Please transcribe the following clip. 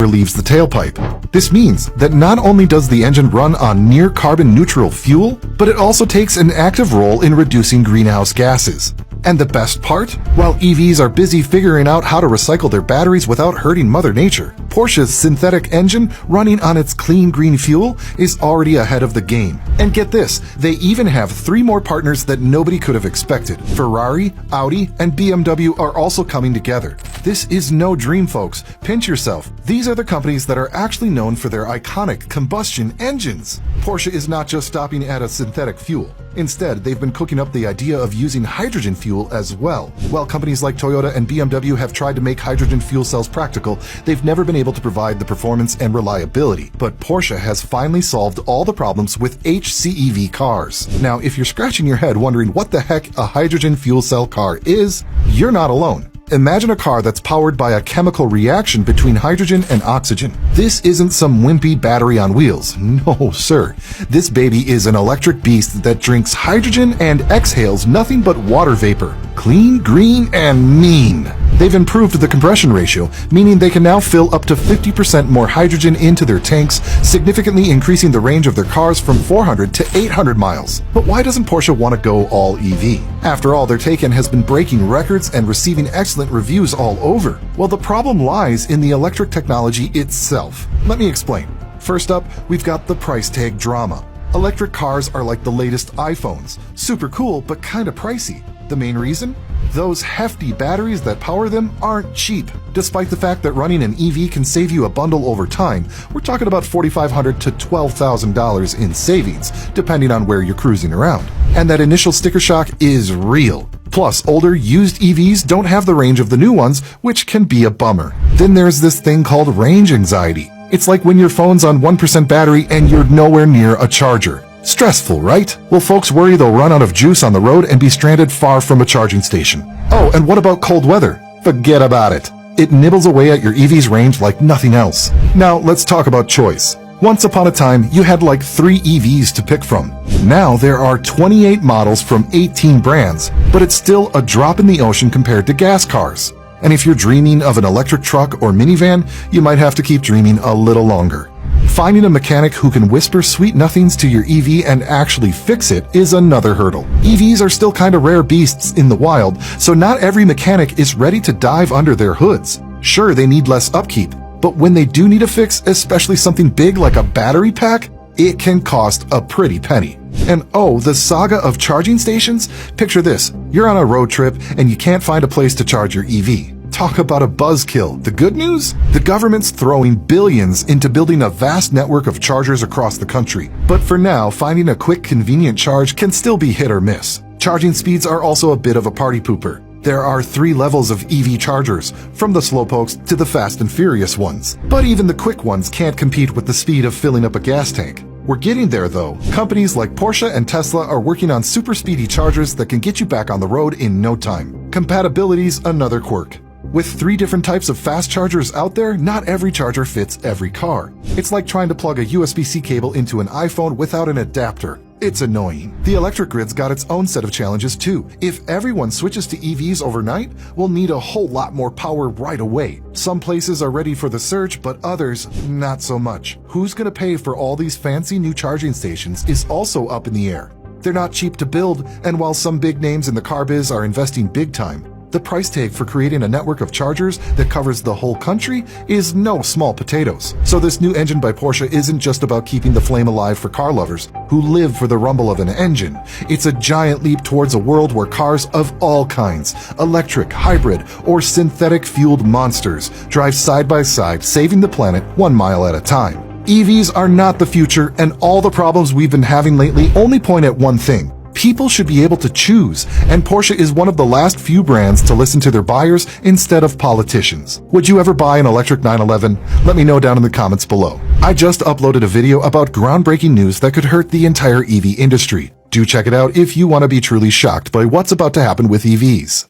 leaves the tailpipe. This means that not only does the engine run on near carbon neutral fuel, but it also takes an active role in reducing greenhouse gases. And the best part? While EVs are busy figuring out how to recycle their batteries without hurting Mother Nature, Porsche's synthetic engine running on its clean green fuel is already ahead of the game. And get this, they even have 3 more partners that nobody could have expected. Ferrari, Audi, and BMW are also coming together. This is no dream, folks. Pinch yourself. These are the companies that are actually known for their iconic combustion engines. Porsche is not just stopping at a synthetic fuel. Instead, they've been cooking up the idea of using hydrogen fuel as well. While companies like Toyota and BMW have tried to make hydrogen fuel cells practical, they've never been able to provide the performance and reliability. But Porsche has finally solved all the problems with HCEV cars. Now, if you're scratching your head wondering what the heck a hydrogen fuel cell car is, you're not alone. Imagine a car that's powered by a chemical reaction between hydrogen and oxygen. This isn't some wimpy battery on wheels. No, sir. This baby is an electric beast that drinks hydrogen and exhales nothing but water vapor. Clean, green, and mean. They've improved the compression ratio, meaning they can now fill up to 50% more hydrogen into their tanks, significantly increasing the range of their cars from 400 to 800 miles. But why doesn't Porsche want to go all EV? After all, their Taycan has been breaking records and receiving excellent reviews all over. Well, the problem lies in the electric technology itself. Let me explain. First up, we've got the price tag drama. Electric cars are like the latest iPhones. Super cool, but kinda pricey. The main reason? Those hefty batteries that power them aren't cheap. Despite the fact that running an EV can save you a bundle over time, we're talking about $4,500 to $12,000 in savings, depending on where you're cruising around. And that initial sticker shock is real. Plus, older, used EVs don't have the range of the new ones, which can be a bummer. Then there's this thing called range anxiety. It's like when your phone's on 1% battery and you're nowhere near a charger. Stressful, right? Well, folks worry they'll run out of juice on the road and be stranded far from a charging station. Oh, and what about cold weather? Forget about it. It nibbles away at your EV's range like nothing else. Now, let's talk about choice. Once upon a time, you had like 3 EVs to pick from. Now there are 28 models from 18 brands, but it's still a drop in the ocean compared to gas cars. And if you're dreaming of an electric truck or minivan, you might have to keep dreaming a little longer. Finding a mechanic who can whisper sweet nothings to your EV and actually fix it is another hurdle. EVs are still kind of rare beasts in the wild, so not every mechanic is ready to dive under their hoods. Sure, they need less upkeep, but when they do need a fix, especially something big like a battery pack, it can cost a pretty penny. And oh, the saga of charging stations? Picture this, you're on a road trip and you can't find a place to charge your EV. Talk about a buzzkill. The good news? The government's throwing billions into building a vast network of chargers across the country. But for now, finding a quick, convenient charge can still be hit or miss. Charging speeds are also a bit of a party pooper. There are 3 levels of EV chargers, from the slowpokes to the fast and furious ones. But even the quick ones can't compete with the speed of filling up a gas tank. We're getting there though. Companies like Porsche and Tesla are working on super speedy chargers that can get you back on the road in no time. Compatibility's another quirk. With 3 different types of fast chargers out there, not every charger fits every car. It's like trying to plug a USB-C cable into an iPhone without an adapter. It's annoying. The electric grid's got its own set of challenges too. If everyone switches to EVs overnight, we'll need a whole lot more power right away. Some places are ready for the surge, but others, not so much. Who's gonna pay for all these fancy new charging stations is also up in the air. They're not cheap to build, and while some big names in the car biz are investing big time, the price tag for creating a network of chargers that covers the whole country is no small potatoes. So this new engine by Porsche isn't just about keeping the flame alive for car lovers who live for the rumble of an engine. It's a giant leap towards a world where cars of all kinds, electric, hybrid, or synthetic fueled monsters, drive side by side, saving the planet 1 mile at a time. EVs are not the future, and all the problems we've been having lately only point at one thing. People should be able to choose, and Porsche is one of the last few brands to listen to their buyers instead of politicians. Would you ever buy an electric 911? Let me know down in the comments below. I just uploaded a video about groundbreaking news that could hurt the entire EV industry. Do check it out if you want to be truly shocked by what's about to happen with EVs.